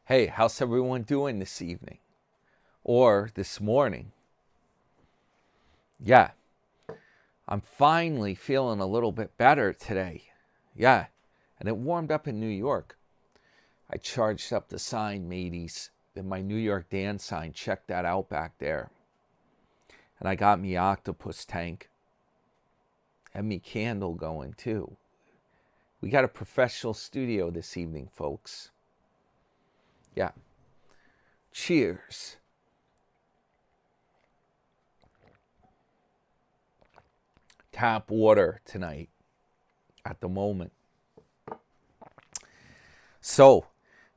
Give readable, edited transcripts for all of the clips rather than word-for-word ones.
Hey, how's everyone doing this evening? Or this morning? Yeah, I'm finally feeling a little bit better today. Yeah, and it warmed up in New York. I charged up the sign, mateys. My New York Dan sign. Check that out back there. And I got me octopus tank. And me candle going too. We got a professional studio this evening, folks. Yeah. Cheers. Tap water tonight at the moment. So,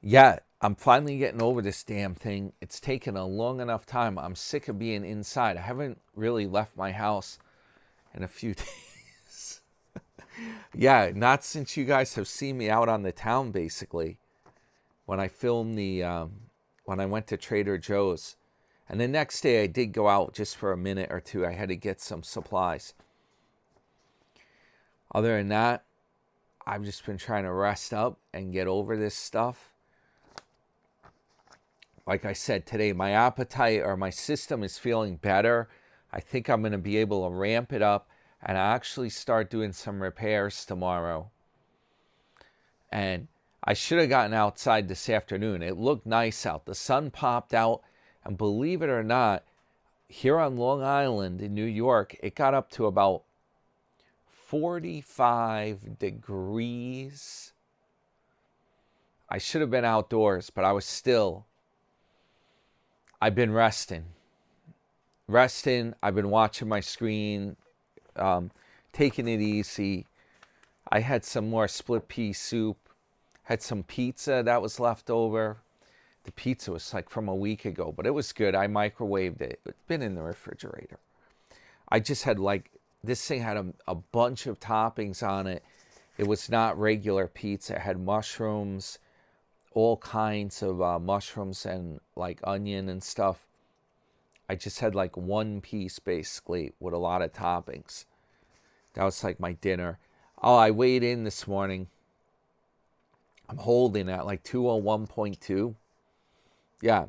yeah, I'm finally getting over this damn thing. It's taken a long enough time. I'm sick of being inside. I haven't really left my house in a few days. Yeah, not since you guys have seen me out on the town, basically. When I filmed when I went to Trader Joe's. And the next day I did go out just for a minute or two. I had to get some supplies. Other than that, I've just been trying to rest up and get over this stuff. Like I said today, my appetite or my system is feeling better. I think I'm going to be able to ramp it up and actually start doing some repairs tomorrow. And I should have gotten outside this afternoon. It looked nice out. The sun popped out. And believe it or not, here on Long Island in New York, it got up to about 45 degrees. I should have been outdoors, but I've been resting. I've been watching my screen, taking it easy. I had some more split pea soup. Had some pizza that was left over. The pizza was like from a week ago, but it was good. I microwaved it. It's been in the refrigerator. I just had this thing had a bunch of toppings on it. It was not regular pizza. It had mushrooms, all kinds of mushrooms and like onion and stuff. I just had like one piece basically with a lot of toppings. That was like my dinner. Oh, I weighed in this morning. I'm holding at like 201.2. Yeah.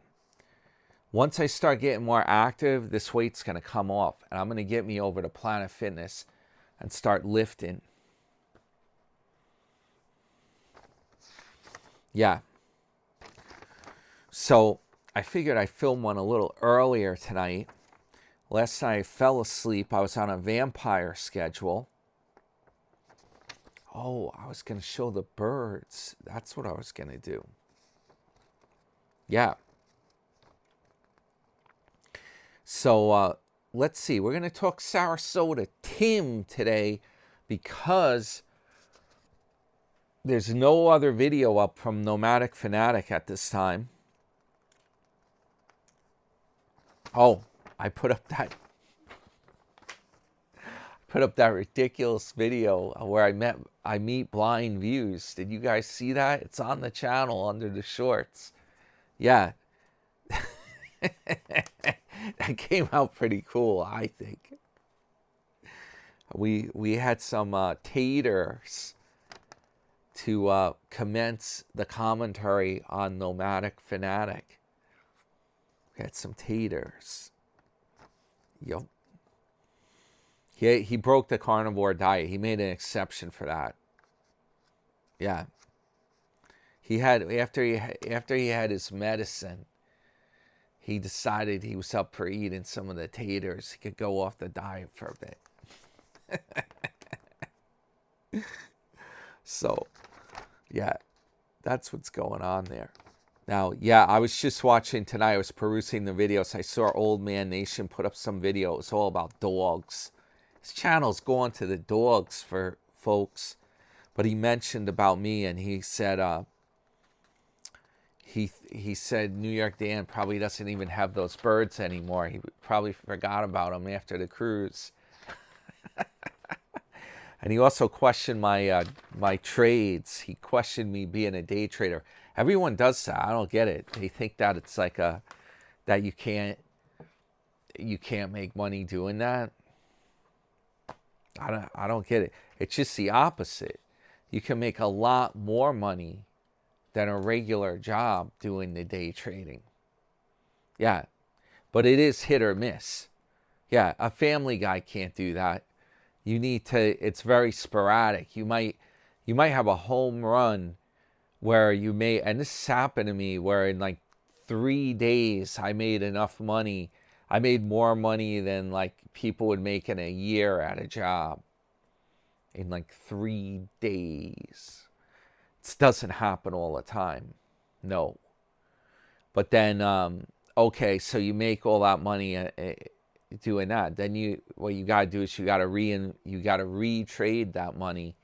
Once I start getting more active, this weight's going to come off. And I'm going to get me over to Planet Fitness and start lifting. Yeah. So I figured I'd film one a little earlier tonight. Last night I fell asleep. I was on a vampire schedule. Oh, I was going to show the birds. That's what I was going to do. Yeah. So let's see. We're going to talk Sarasota Tim today because there's no other video up from Nomadic Fanatic at this time. Oh, I put up that ridiculous video where I meet blind views. Did you guys see that? It's on the channel under the shorts. Yeah. That came out pretty cool, I think. We had some taters to commence the commentary on Nomadic Fanatic. We had some taters. Yup. He broke the carnivore diet. He made an exception for that. Yeah. He had after he had his medicine, he decided he was up for eating some of the taters. He could go off the diet for a bit. So, yeah, that's what's going on there. Now, yeah, I was just watching tonight. I was perusing the videos. I saw Old Man Nation put up some video. It was all about dogs. His channel's going to the dogs for folks. But he mentioned about me, and he said he said New York Dan probably doesn't even have those birds anymore. He probably forgot about them after the cruise. And he also questioned my trades. He questioned me being a day trader. Everyone does that. I don't get it. They think that it's like that you can't make money doing that. I don't get it. It's just the opposite. You can make a lot more money than a regular job doing the day trading. Yeah, but it is hit or miss. Yeah, a family guy can't do that. You need to, it's very sporadic. You might have a home run where you may, and this happened to me where in like 3 days I made enough money. I made more money than like people would make in a year at a job in like 3 days. It doesn't happen all the time. No. But then, okay, so you make all that money doing that. Then what you got to do is you got to retrade that money,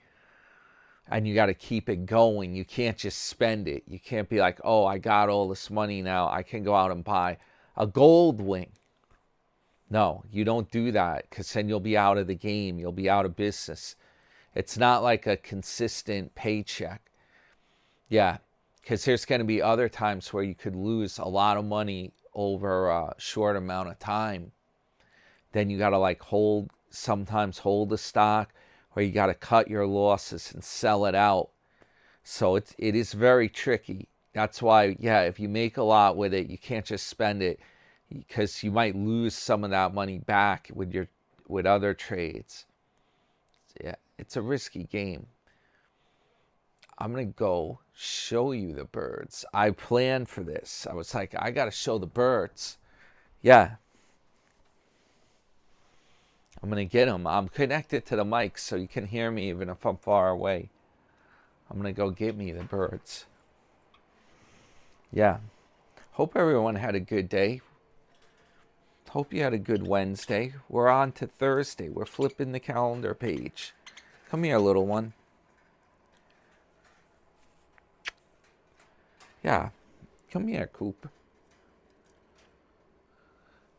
and you got to keep it going. You can't just spend it. You can't be like, oh, I got all this money now, I can go out and buy a gold wing. No, you don't do that, because then you'll be out of the game. You'll be out of business. It's not like a consistent paycheck. Yeah, because there's going to be other times where you could lose a lot of money over a short amount of time. Then you got to like sometimes hold the stock, or you got to cut your losses and sell it out. So it is very tricky. That's why, yeah, if you make a lot with it, you can't just spend it, because you might lose some of that money back with other trades. Yeah, it's a risky game. I'm going to go show you the birds. I planned for this. I was like, I got to show the birds. Yeah. I'm going to get them. I'm connected to the mic so you can hear me even if I'm far away. I'm going to go get me the birds. Yeah. Hope everyone had a good day. Hope you had a good Wednesday. We're on to Thursday. We're flipping the calendar page. Come here, little one. Yeah. Come here, Coop.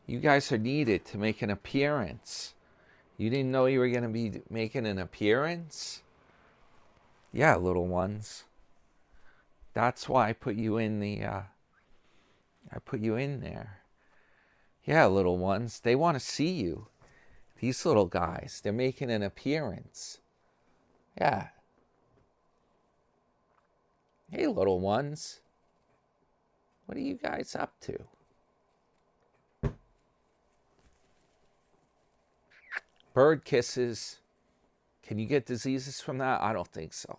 You guys are needed to make an appearance. You didn't know you were going to be making an appearance? Yeah, little ones. That's why I put you in there. Yeah, little ones. They want to see you. These little guys, they're making an appearance. Yeah. Hey, little ones. What are you guys up to? Bird kisses. Can you get diseases from that? I don't think so.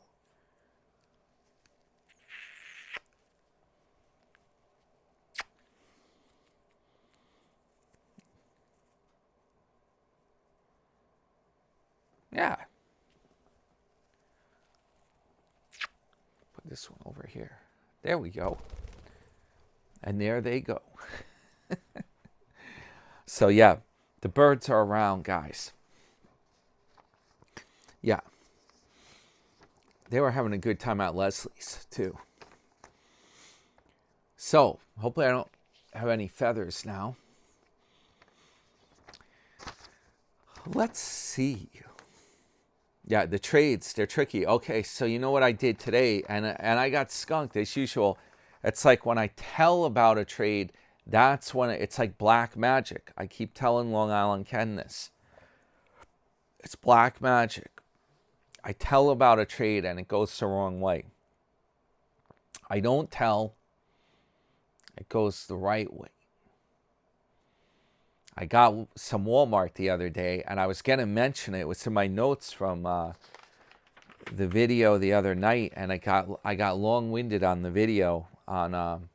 Yeah. Put this one over here. There we go. And there they go. So yeah, the birds are around, guys. Yeah. They were having a good time at Leslie's, too. So, hopefully I don't have any feathers now. Let's see. Yeah, the trades, they're tricky. Okay, so you know what I did today? And I got skunked as usual. It's like when I tell about a trade, that's when it's like black magic. I keep telling Long Island Ken this. It's black magic. I tell about a trade and it goes the wrong way. I don't tell, it goes the right way. I got some Walmart the other day, and I was going to mention it. It was in my notes from the video the other night, and I got long-winded on the video on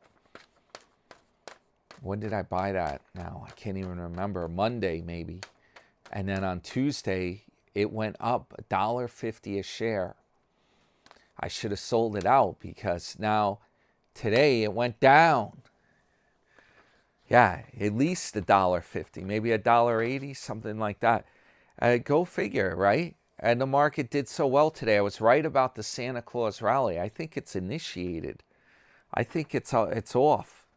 when did I buy that now? I can't even remember. Monday maybe. And then on Tuesday, it went up $1.50 a share. I should have sold it out, because now today it went down. Yeah, at least $1.50, maybe $1.80, something like that. Go figure, right? And the market did so well today. I was right about the Santa Claus rally. I think it's initiated. I think it's off.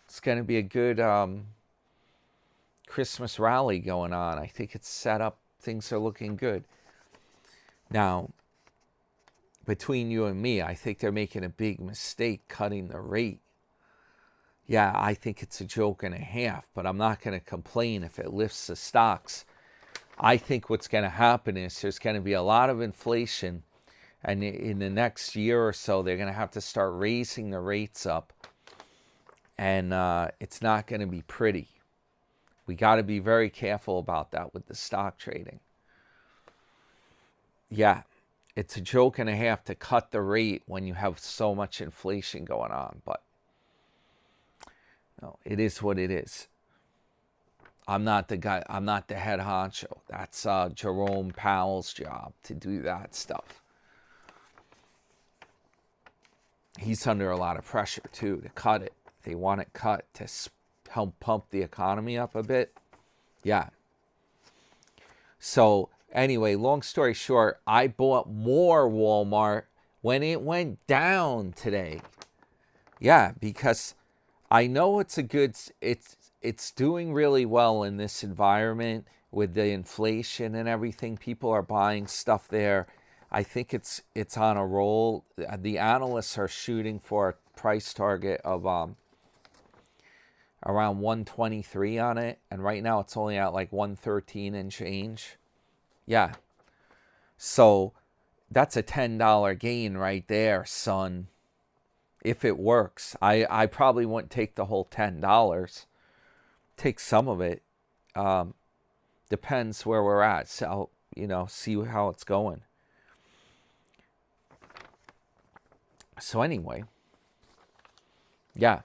It's going to be a good Christmas rally going on. I think it's set up. Things are looking good. Now, between you and me, I think they're making a big mistake cutting the rate. Yeah, I think it's a joke and a half, but I'm not going to complain if it lifts the stocks. I think what's going to happen is there's going to be a lot of inflation, And in the next year or so, they're going to have to start raising the rates up. And it's not going to be pretty. We got to be very careful about that with the stock trading. Yeah, it's a joke and a half to cut the rate when you have so much inflation going on. But no, it is what it is. I'm not the guy. I'm not the head honcho. That's Jerome Powell's job to do that stuff. He's under a lot of pressure, too, to cut it. They want it cut to help pump the economy up a bit. Yeah. So, anyway, long story short, I bought more Walmart when it went down today. Yeah, because I know it's a good... It's doing really well in this environment with the inflation and everything. People are buying stuff there. I think it's on a roll. The analysts are shooting for a price target of around 123 on it, and right now it's only at like 113 and change. Yeah. So that's a $10 gain right there, son. If it works. I probably wouldn't take the whole $10. Take some of it. Depends where we're at. So, see how it's going. So anyway, yeah.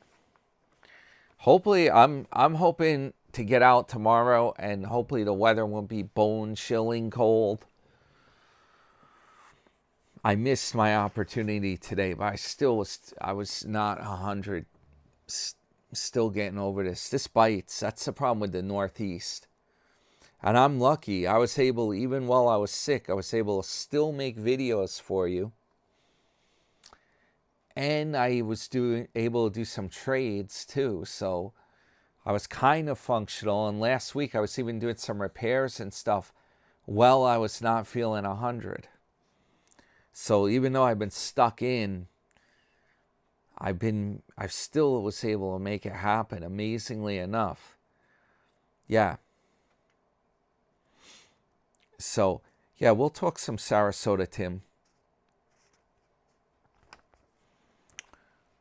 Hopefully, I'm hoping to get out tomorrow, and hopefully the weather won't be bone-chilling cold. I missed my opportunity today, but I was not 100. Still getting over this. This bites. That's the problem with the Northeast. And I'm lucky. I was able, even while I was sick, I was able to still make videos for you. And I was able to do some trades too. So I was kind of functional. And last week I was even doing some repairs and stuff while I was not feeling 100. So even though I've been stuck in, I still was able to make it happen, amazingly enough. Yeah. So, yeah, we'll talk some Sarasota, Tim.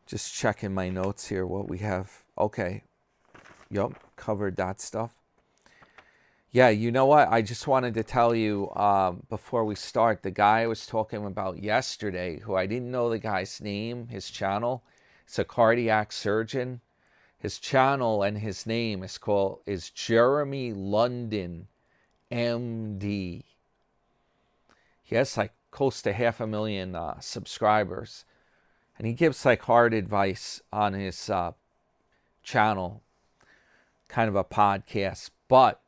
Just checking my notes here, what we have. Okay. Yup, covered that stuff. Yeah, you know what? I just wanted to tell you before we start, the guy I was talking about yesterday, who I didn't know the guy's name, his channel. It's a cardiac surgeon. His channel and his name is Jeremy London, MD. He has like close to 500,000 subscribers. And he gives like hard advice on his channel, kind of a podcast. But,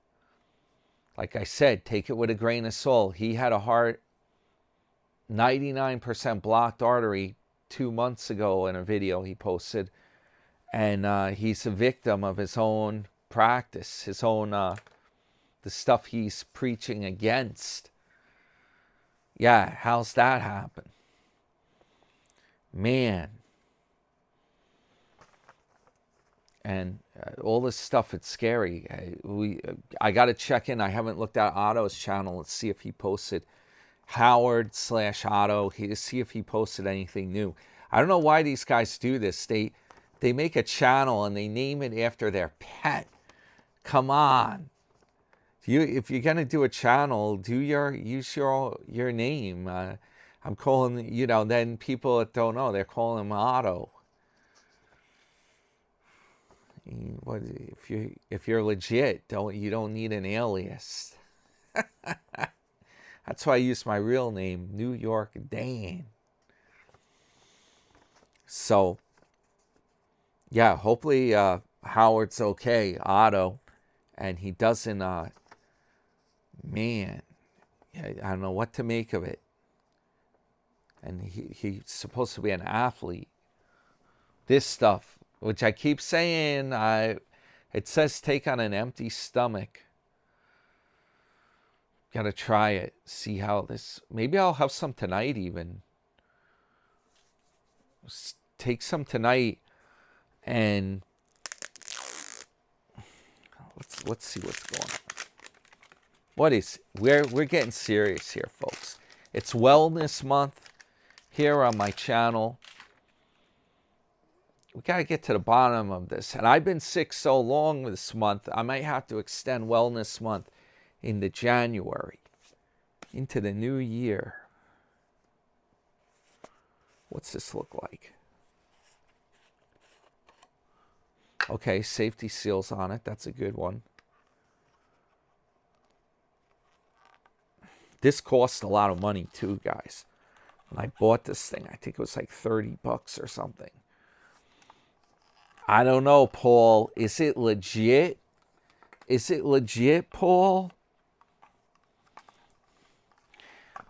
like I said, take it with a grain of salt. He had a heart 99% blocked artery 2 months ago in a video he posted. And he's a victim of his own practice, his own, the stuff he's preaching against. Yeah, how's that happen? Man. And all this stuff, it's scary. I got to check in. I haven't looked at Otto's channel. Let's see if he posted Howard/Otto. See if he posted anything new. I don't know why these guys do this. They make a channel and they name it after their pet. Come on. If you're gonna do a channel, use your name. I'm calling, then people that don't know, they're calling him Otto. What if you're legit? You don't need an alias. That's why I use my real name, New York Dan. So, yeah, hopefully Howard's okay, Otto, and he doesn't. Man, I don't know what to make of it. And he's supposed to be an athlete. This stuff, which I keep saying, it says take on an empty stomach. Gotta try it. See how this... Maybe I'll have some tonight even. Take some tonight and... Let's see what's going on. We're getting serious here, folks. It's Wellness Month. here on my channel. We got to get to the bottom of this. And I've been sick so long this month, I might have to extend Wellness Month into January, into the new year. What's this look like? Okay, safety seals on it. That's a good one. This cost a lot of money too, guys. When I bought this thing, I think it was like $30 or something. I don't know, Paul. Is it legit? Is it legit, Paul?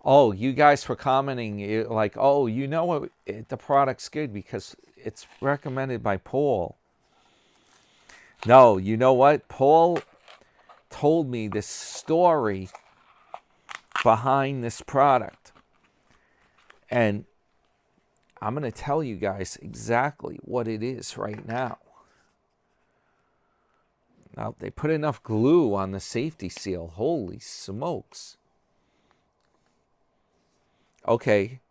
Oh, you guys were commenting like, oh, you know what? The product's good because it's recommended by Paul. No, you know what? Paul told me this story behind this product. And I'm going to tell you guys exactly what it is right now. Now, they put enough glue on the safety seal. Holy smokes. Okay.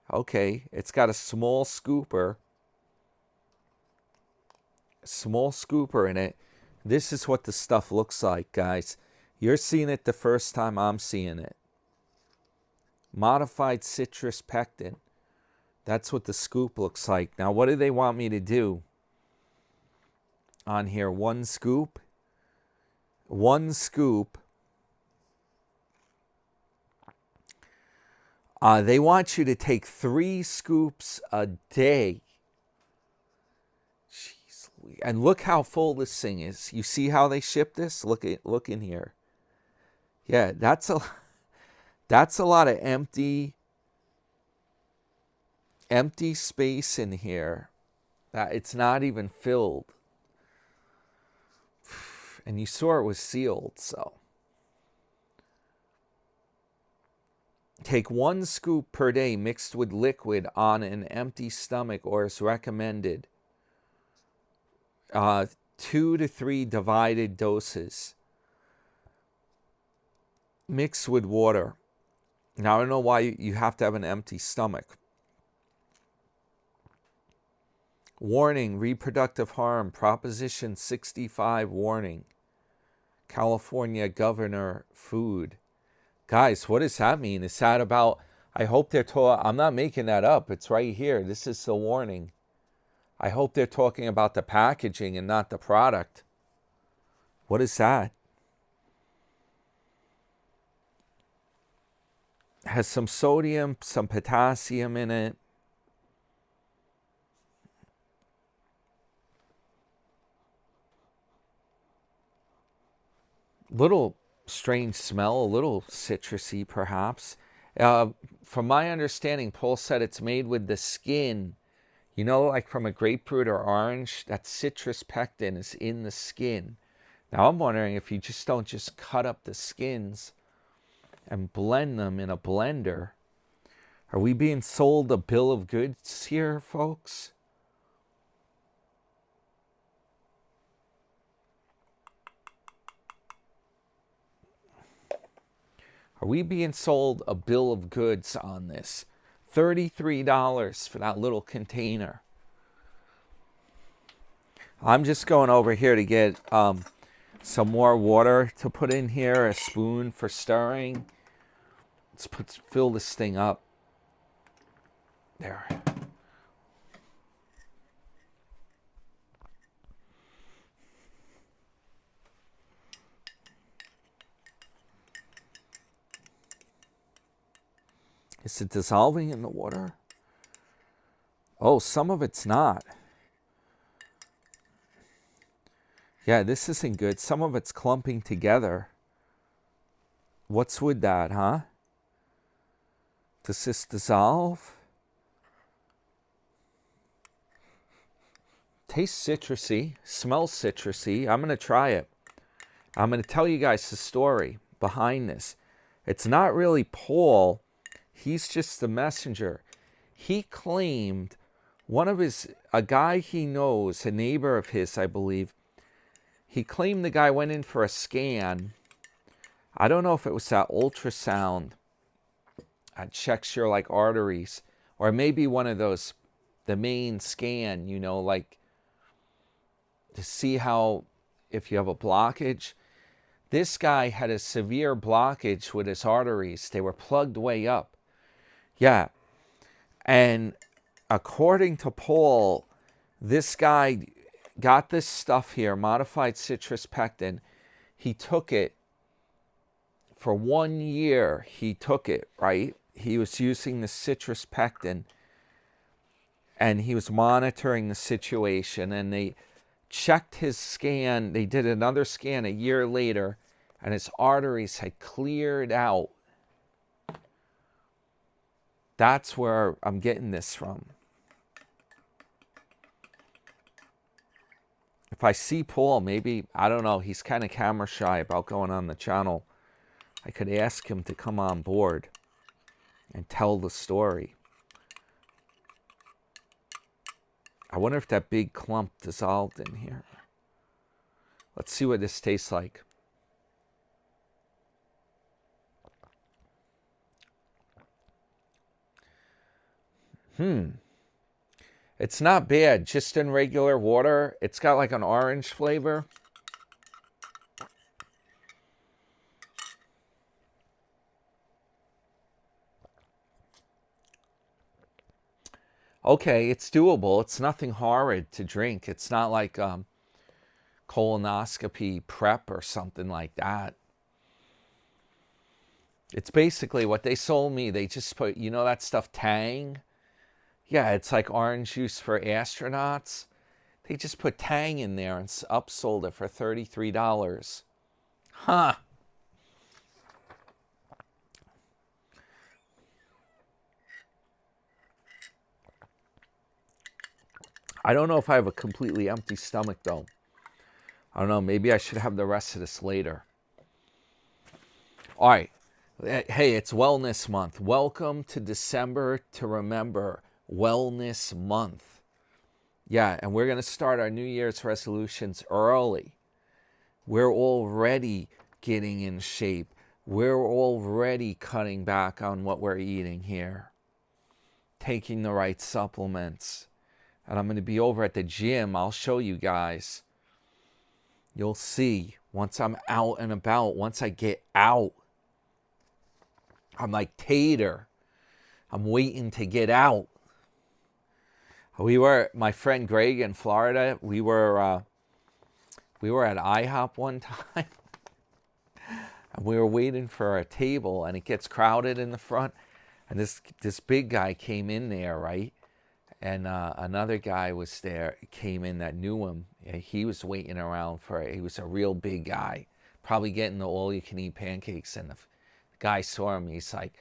It's got a small scooper. In it. This is what the stuff looks like, guys. You're seeing it the first time I'm seeing it. Modified citrus pectin. That's what the scoop looks like. Now, what do they want me to do on here? One scoop. They want you to take 3 scoops a day. Jeez, and look how full this thing is. You see how they ship this? Look in here. Yeah, that's a lot of empty space in here. It's not even filled. And you saw it was sealed, so. Take 1 scoop per day mixed with liquid on an empty stomach or as recommended. 2 to 3 divided doses. Mix with water. Now, I don't know why you have to have an empty stomach. Warning, reproductive harm, Proposition 65 warning. California Governor Food. Guys, what does that mean? Is that about, I hope they're talking, I'm not making that up. It's right here. This is the warning. I hope they're talking about the packaging and not the product. What is that? Has some sodium, some potassium in it. Little strange smell, a little citrusy perhaps. From my understanding, Paul said it's made with the skin. You know, like from a grapefruit or orange, that citrus pectin is in the skin. Now I'm wondering if you just don't just cut up the skins and blend them in a blender. Are we being sold a bill of goods here, folks? Are we being sold a bill of goods on this? $33 for that little container. I'm just going over here to get some more water to put in here, a spoon for stirring. Let's fill this thing up. There. Is it dissolving in the water? Oh, some of it's not. Yeah, this isn't good. Some of it's clumping together. What's with that, huh? Does this dissolve? Tastes citrusy. Smells citrusy. I'm going to try it. I'm going to tell you guys the story behind this. It's not really Paul. He's just the messenger. He claimed a guy he knows, a neighbor of his, I believe, he claimed the guy went in for a scan. I don't know if it was that ultrasound that checks your like arteries Or maybe one of those, the main scan, you know, like to see how, if you have a blockage. This guy had a severe blockage with his arteries. They were plugged way up. Yeah. And according to Paul, this guy got this stuff here, modified citrus pectin. He took it for 1 year. He took it, right? He was using the citrus pectin, and he was monitoring the situation, and they checked his scan. They did another scan a year later, and his arteries had cleared out. That's where I'm getting this from. If I see Paul, maybe, I don't know, he's kind of camera shy about going on the channel. I could ask him to come on board and tell the story. I wonder if that big clump dissolved in here. Let's see what this tastes like. It's not bad, just in regular water. It's got like an orange flavor. Okay, it's doable. It's nothing horrid to drink. It's not like colonoscopy prep or something like that. It's basically what they sold me. They just put, you know that stuff, Tang? Yeah, it's like orange juice for astronauts. They just put Tang in there and upsold it for $33. Huh. I don't know if I have a completely empty stomach, though. I don't know. Maybe I should have the rest of this later. All right. Hey, it's Wellness Month. Welcome to December to remember. Wellness Month. Yeah, and we're going to start our New Year's resolutions early. We're already getting in shape. We're already cutting back on what we're eating here. Taking the right supplements. And I'm going to be over at the gym. I'll show you guys. You'll see once I'm out and about, once I get out. I'm like Tater. I'm waiting to get out. My friend Greg in Florida, we were at IHOP one time. And we were waiting for a table, and it gets crowded in the front. And this big guy came in there, right? And another guy was there, came in that knew him. He was waiting around he was a real big guy, probably getting the all-you-can-eat pancakes. And the guy saw him. He's like,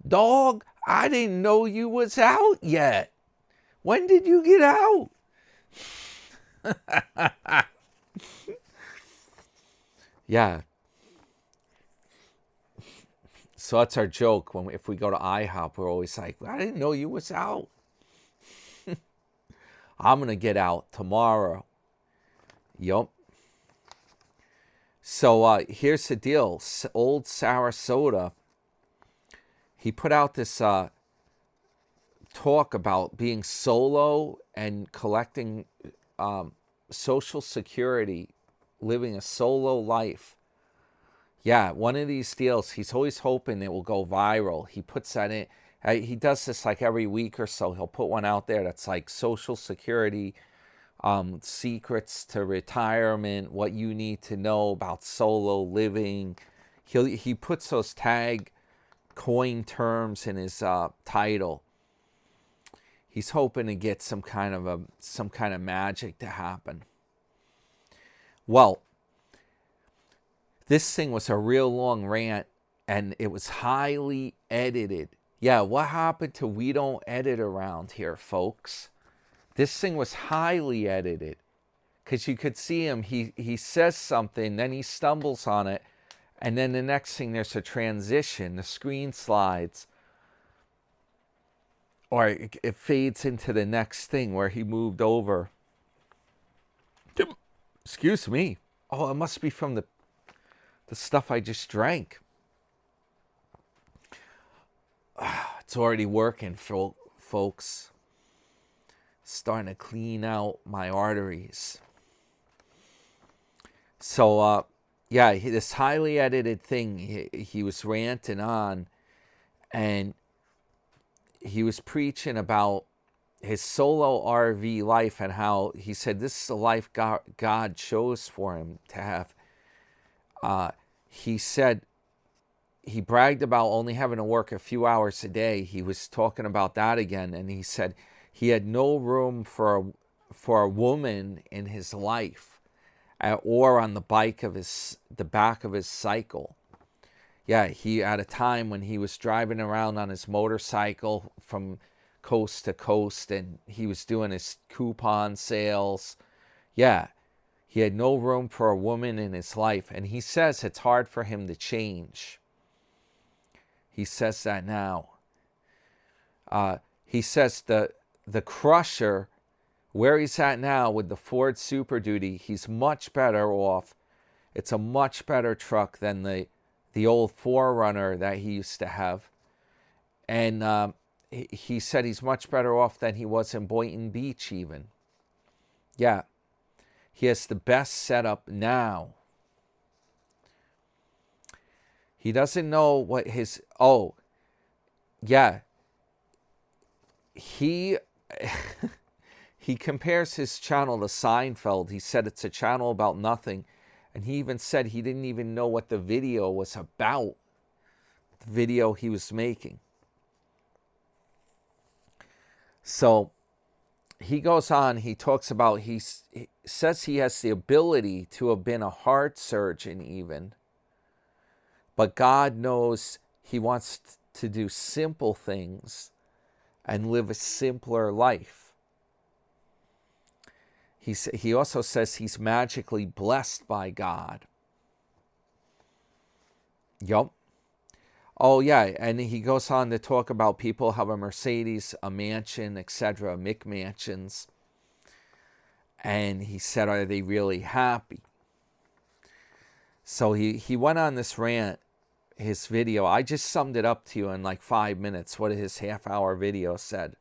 dog, I didn't know you was out yet. When did you get out? Yeah. So that's our joke. If we go to IHOP, we're always like, I didn't know you was out. I'm going to get out tomorrow. Yup. So here's the deal. Old Sarasota, he put out this talk about being solo and collecting Social Security, living a solo life. Yeah, one of these deals, he's always hoping it will go viral. He puts that in. He does this like every week or so. He'll put one out there that's like Social Security, secrets to retirement, what you need to know about solo living. He puts those tag coin terms in his title. He's hoping to get some kind of magic to happen. Well, this thing was a real long rant, and it was highly edited. Yeah, what happened to we don't edit around here, folks? This thing was highly edited, because you could see him. He says something, then he stumbles on it, and then the next thing there's a transition. The screen slides, or it fades into the next thing where he moved over. Excuse me. Oh, it must be from the stuff I just drank. It's already working, folks. Starting to clean out my arteries. So, yeah, this highly edited thing, he was ranting on, and he was preaching about his solo RV life and how he said this is the life God chose for him to have. He said he bragged about only having to work a few hours a day. He was talking about that again, and he said he had no room for a woman in his life, or on the back of his cycle. Yeah, he had a time when he was driving around on his motorcycle from coast to coast, and he was doing his coupon sales. Yeah, he had no room for a woman in his life, and he says it's hard for him to change. He says that now. He says the Crusher, where he's at now with the Ford Super Duty, he's much better off. It's a much better truck than the old 4Runner that he used to have. And he said he's much better off than he was in Boynton Beach even. Yeah. He has the best setup now. He doesn't know what his... Oh, yeah. He compares his channel to Seinfeld. He said it's a channel about nothing. And he even said he didn't even know what the video was about. The video he was making. So he goes on, he talks about, he says he has the ability to have been a heart surgeon even. But God knows he wants to do simple things and live a simpler life. He also says he's magically blessed by God. Yup. Oh, yeah, and he goes on to talk about people have a Mercedes, a mansion, etc., McMansions. And he said, are they really happy? So he went on this rant, his video. I just summed it up to you in like 5 minutes, what his half-hour video said.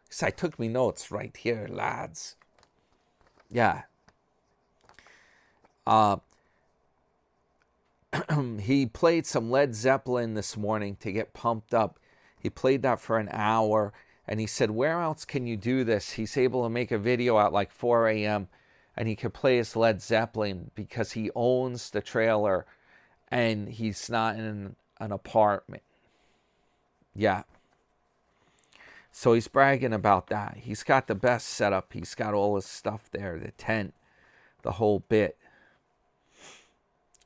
Because I took me notes right here, lads. Yeah. He played some Led Zeppelin this morning to get pumped up. He played that for an hour, and he said, where else can you do this? He's able to make a video at like 4 a.m., and he could play his Led Zeppelin because he owns the trailer, and he's not in an apartment. Yeah. So he's bragging about that. He's got the best setup. He's got all his stuff there, the tent, the whole bit.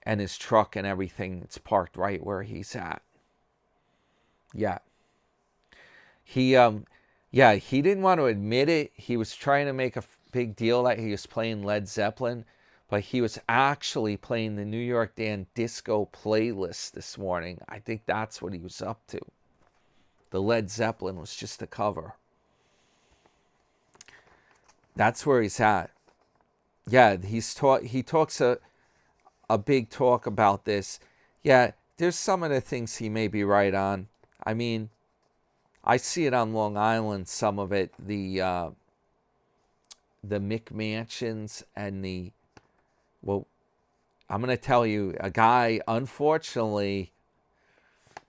And his truck and everything, it's parked right where he's at. Yeah. He didn't want to admit it. He was trying to make a big deal that he was playing Led Zeppelin, but he was actually playing the New York Dan disco playlist this morning. I think that's what he was up to. The Led Zeppelin was just a cover. That's where he's at. Yeah, he talks a big talk about this. Yeah, there's some of the things he may be right on. I mean, I see it on Long Island, some of it, the McMansions and well, I'm going to tell you, a guy, unfortunately,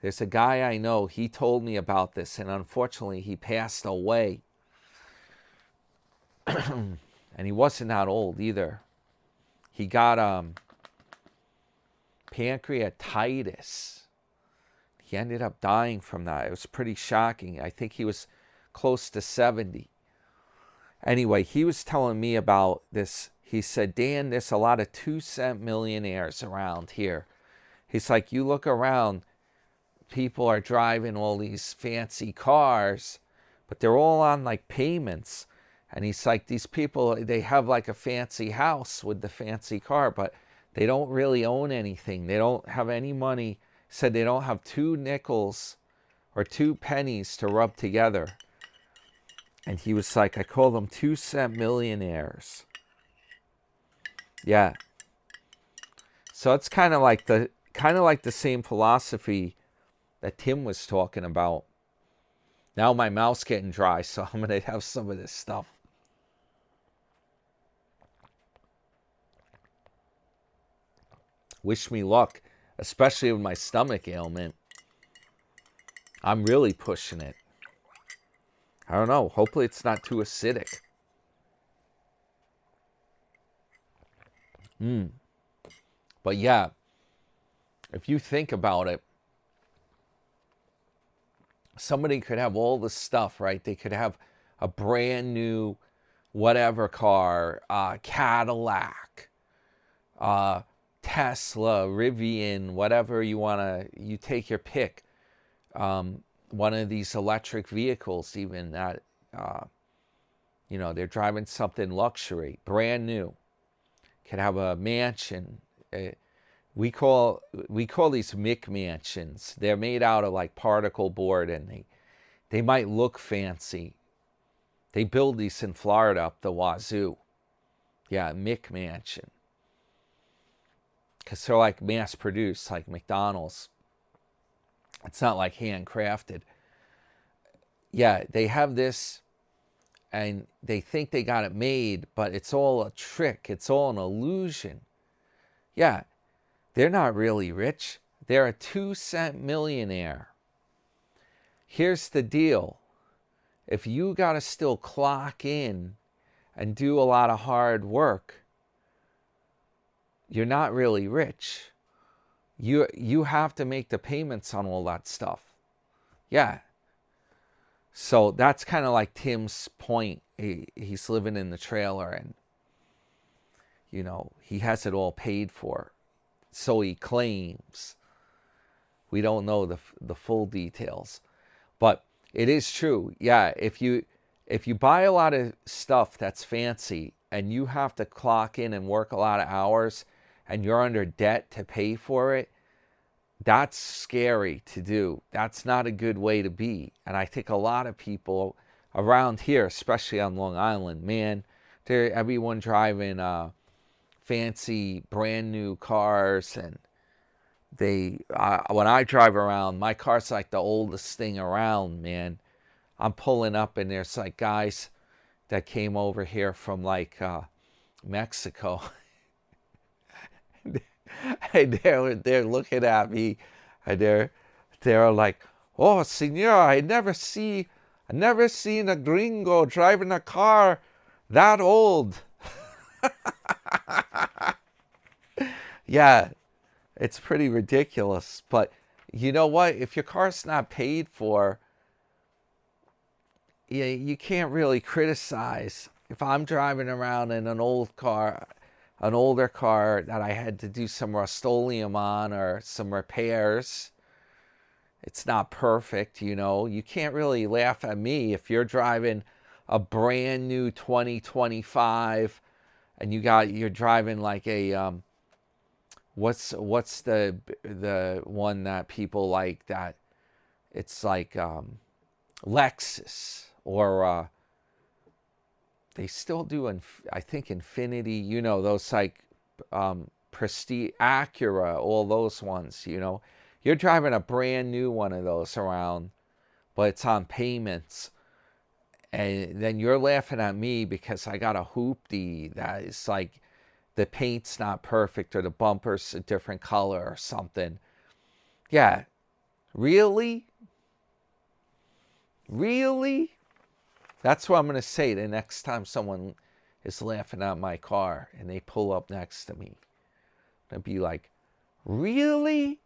there's a guy I know, he told me about this, and unfortunately he passed away. And he wasn't that old either. He got pancreatitis. He ended up dying from that. It was pretty shocking. I think he was close to 70. Anyway, he was telling me about this. He said, Dan, there's a lot of 2-cent millionaires around here. He's like, you look around, people are driving all these fancy cars, but they're all on like payments. And he's like, these people, they have like a fancy house with the fancy car, but they don't really own anything. They don't have any money. He said they don't have 2 nickels or 2 pennies to rub together. And he was like, I call them 2-cent millionaires. Yeah. So it's kind of like the same philosophy that Tim was talking about. Now my mouth's getting dry, so I'm going to have some of this stuff. Wish me luck, especially with my stomach ailment. I'm really pushing it. I don't know. Hopefully it's not too acidic. But yeah, if you think about it, somebody could have all this stuff, right? They could have a brand new whatever car, Cadillac, Tesla, Rivian, whatever you want to, you take your pick. One of these electric vehicles, even that, they're driving something luxury, brand new. Could have a mansion. We call these Mick mansions. They're made out of like particle board, and they might look fancy. They build these in Florida up the wazoo. Yeah, Mick mansion. Because they're like mass produced, like McDonald's. It's not like handcrafted. Yeah, they have this, and they think they got it made, but it's all a trick. It's all an illusion. Yeah, they're not really rich. They're a 2-cent millionaire. Here's the deal. If you got to still clock in and do a lot of hard work, you're not really rich. You have to make the payments on all that stuff. Yeah. So that's kind of like Tim's point. He's living in the trailer, and he has it all paid for. So he claims. We don't know the full details. But it is true. Yeah, if you buy a lot of stuff that's fancy and you have to clock in and work a lot of hours and you're under debt to pay for it, that's scary to do. That's not a good way to be. And I think a lot of people around here, especially on Long Island, man, everyone driving fancy brand new cars, and when I drive around, my car's like the oldest thing around, man. I'm pulling up and there's like guys that came over here from like Mexico. And they're looking at me, and they're like, "Oh, señor, I never seen a gringo driving a car that old." Yeah, it's pretty ridiculous. But you know what? If your car's not paid for, you can't really criticize. If I'm driving around in an older car that I had to do some Rust-Oleum on or some repairs, it's not perfect, You can't really laugh at me if you're driving a brand new 2025 and you're driving like a what's the one that people like, that it's like Lexus, or they still do, I think, Infinity, those like Prestige, Acura, all those ones, You're driving a brand new one of those around, but it's on payments. And then you're laughing at me because I got a hoopty that is like the paint's not perfect or the bumper's a different color or something. Yeah. Really? Really? That's what I'm going to say the next time someone is laughing at my car and they pull up next to me. I'm going to be like, really?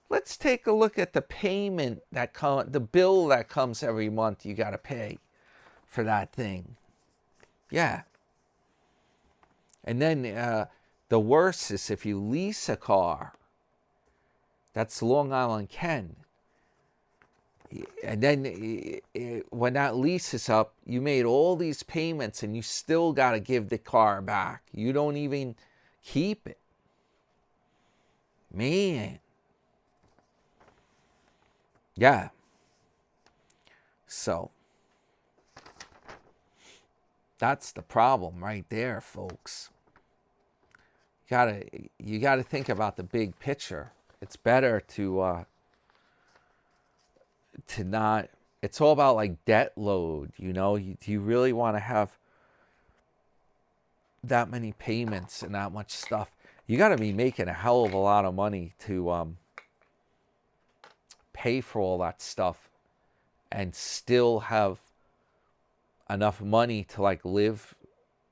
Let's take a look at the payment the bill that comes every month you got to pay for that thing. Yeah. And then the worst is if you lease a car. That's Long Island Ken. And then when that lease is up, you made all these payments and you still got to give the car back. You don't even keep it. Man. Yeah. So that's the problem right there, folks. You gotta think about the big picture. It's better to to not, it's all about like debt load, you know? Do you really want to have that many payments and that much stuff? You got to be making a hell of a lot of money to pay for all that stuff and still have enough money to like live,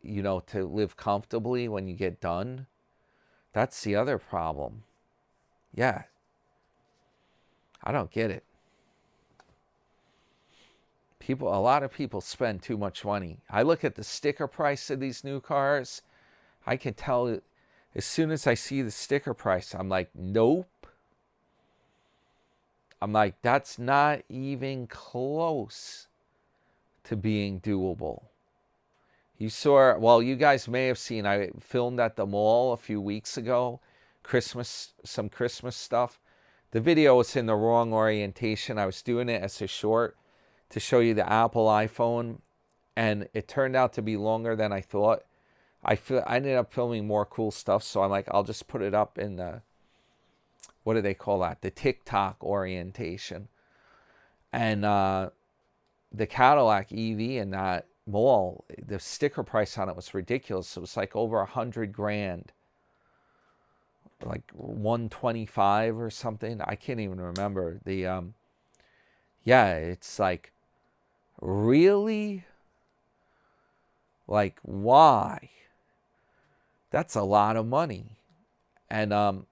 you know, to live comfortably when you get done. That's the other problem. Yeah. I don't get it. A lot of people spend too much money. I look at the sticker price of these new cars. I can tell as soon as I see the sticker price, I'm like, nope. I'm like, that's not even close to being doable. You saw, well, you guys may have seen, I filmed at the mall a few weeks ago, some Christmas stuff. The video was in the wrong orientation. I was doing it as a short to show you the Apple iPhone, and it turned out to be longer than I thought. I ended up filming more cool stuff, so I'm like, I'll just put it up in the, what do they call that? The TikTok orientation. And the Cadillac EV in that mall, the sticker price on it was ridiculous. It was like over $100,000, like 125 or something. I can't even remember. Yeah, it's like, really? Like, why? That's a lot of money. And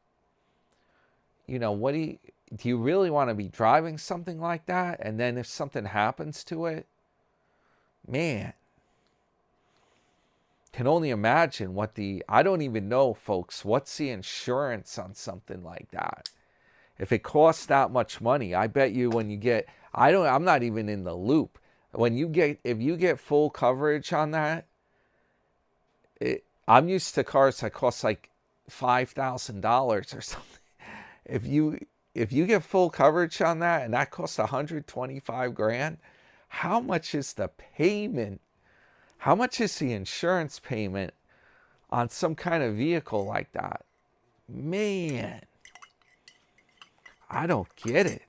you know, do you really want to be driving something like that? And then if something happens to it, man, can only imagine I don't even know, folks, what's the insurance on something like that? If it costs that much money, I bet you when you get, I'm not even in the loop. If you get full coverage on that, I'm used to cars that cost like $5,000 or something. If you get full coverage on that and that costs $125,000, how much is the payment? How much is the insurance payment on some kind of vehicle like that? Man, I don't get it.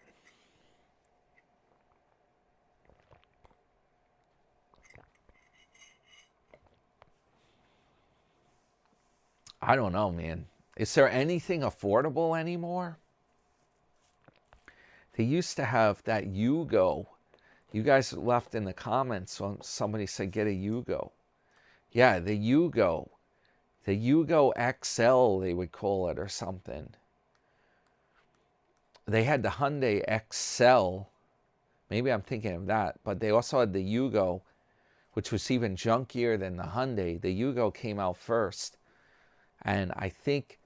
I don't know, man. Is there anything affordable anymore? They used to have that Yugo. You guys left in the comments when somebody said get a Yugo. Yeah, the Yugo. The Yugo XL, they would call it, or something. They had the Hyundai XL. Maybe I'm thinking of that. But they also had the Yugo, which was even junkier than the Hyundai. The Yugo came out first. And I think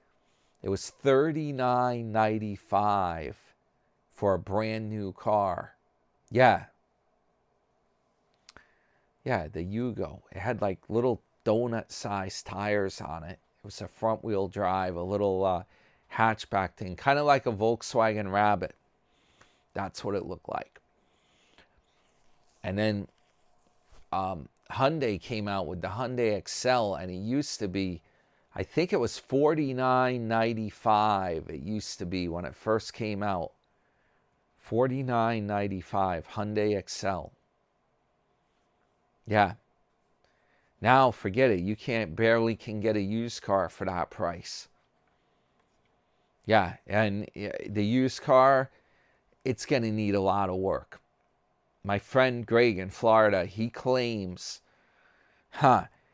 it was $39.95 for a brand new car. Yeah. Yeah, the Yugo. It had like little donut-sized tires on it. It was a front-wheel drive, a little hatchback thing, kind of like a Volkswagen Rabbit. That's what it looked like. And then Hyundai came out with the Hyundai XL, and it used to be, I think it was $49.95. It used to be when it first came out. $49.95 Hyundai XL. Yeah. Now forget it. You barely can get a used car for that price. Yeah, and the used car, it's going to need a lot of work. My friend Greg in Florida, he claims,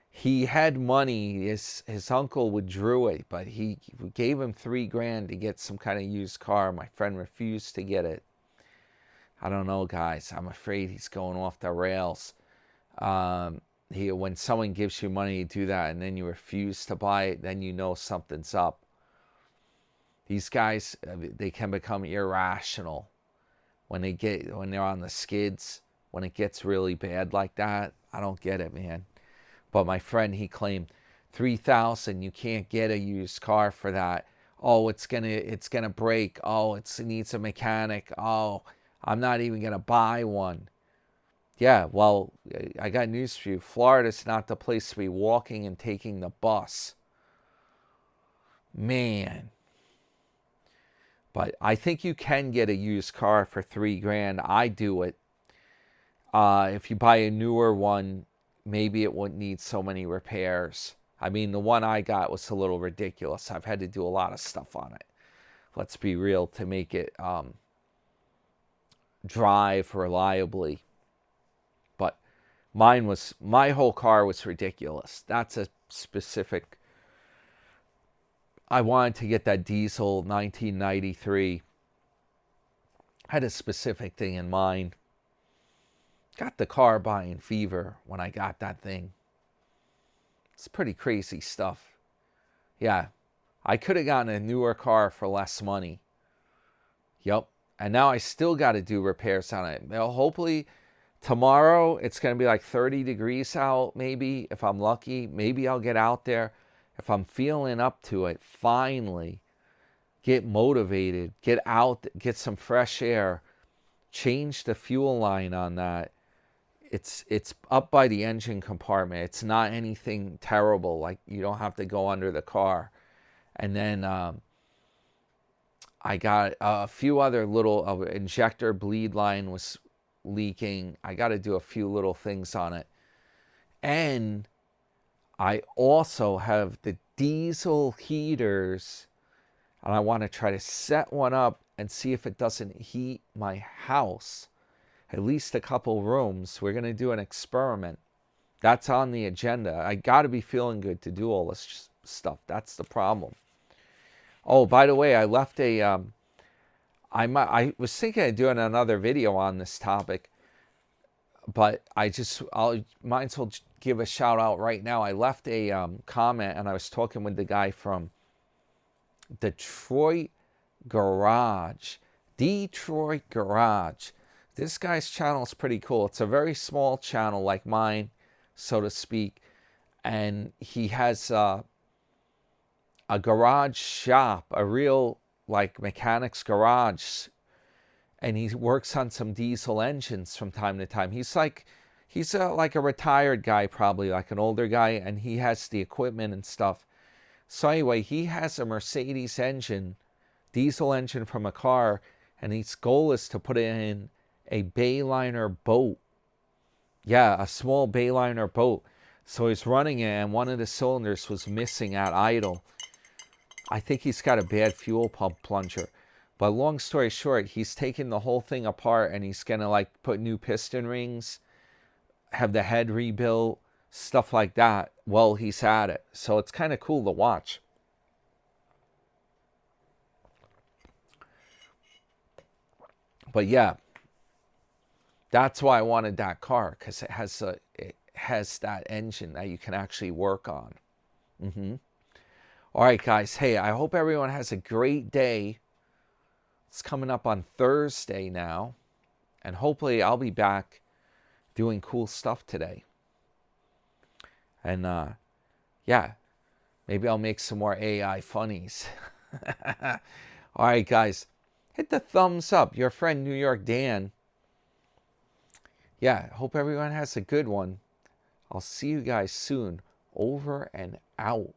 he had money. His uncle withdrew it, but he gave him $3,000 to get some kind of used car. My friend refused to get it. I don't know, guys. I'm afraid he's going off the rails. When someone gives you money to do that and then you refuse to buy it, then you know something's up. These guys, they can become irrational when they're on the skids. When it gets really bad like that, I don't get it, man. But my friend, he claimed $3,000. You can't get a used car for that. Oh, it's gonna break. Oh, it needs a mechanic. Oh, I'm not even gonna buy one. Yeah, well, I got news for you. Florida's not the place to be walking and taking the bus. Man. But I think you can get a used car for $3,000. I do it. If you buy a newer one, maybe it wouldn't need so many repairs. I mean, the one I got was a little ridiculous. I've had to do a lot of stuff on it. Let's be real, to make it drive reliably. But my whole car was ridiculous. That's a specific. I wanted to get that diesel 1993. I had a specific thing in mind. Got the car buying fever when I got that thing. It's pretty crazy stuff. Yeah, I could have gotten a newer car for less money. Yep. And now I still got to do repairs on it. Well, hopefully tomorrow it's going to be like 30 degrees out, maybe, if I'm lucky. Maybe I'll get out there. If I'm feeling up to it, finally get motivated, get out, get some fresh air, change the fuel line on that. It's up by the engine compartment. It's not anything terrible. Like, you don't have to go under the car. And then I got a few other little injector bleed line was leaking. I got to do a few little things on it. And I also have the diesel heaters, and I want to try to set one up and see if it doesn't heat my house. At least a couple rooms. We're going to do an experiment. That's on the agenda. I got to be feeling good to do all this stuff. That's the problem. Oh, by the way, I left a... I was thinking of doing another video on this topic, but I might as well give a shout out right now. I left a comment, and I was talking with the guy from Detroit Garage. This guy's channel is pretty cool. It's a very small channel like mine, so to speak. And he has a garage shop, a real like mechanic's garage. And he works on some diesel engines from time to time. He's like a retired guy, probably like an older guy. And he has the equipment and stuff. So anyway, he has a Mercedes engine, diesel engine from a car. And his goal is to put it in a Bayliner boat. Yeah, a small Bayliner boat. So he's running it, and one of the cylinders was missing at idle. I think he's got a bad fuel pump plunger. But long story short, he's taking the whole thing apart, and he's going to like put new piston rings, have the head rebuilt, stuff like that while he's at it. So it's kind of cool to watch. But yeah, that's why I wanted that car, because it has that engine that you can actually work on. All right, guys. Hey, I hope everyone has a great day. It's coming up on Thursday now, and hopefully I'll be back doing cool stuff today. And yeah, maybe I'll make some more AI funnies. All right, guys. Hit the thumbs up. Your friend New York Dan. Yeah, hope everyone has a good one. I'll see you guys soon. Over and out.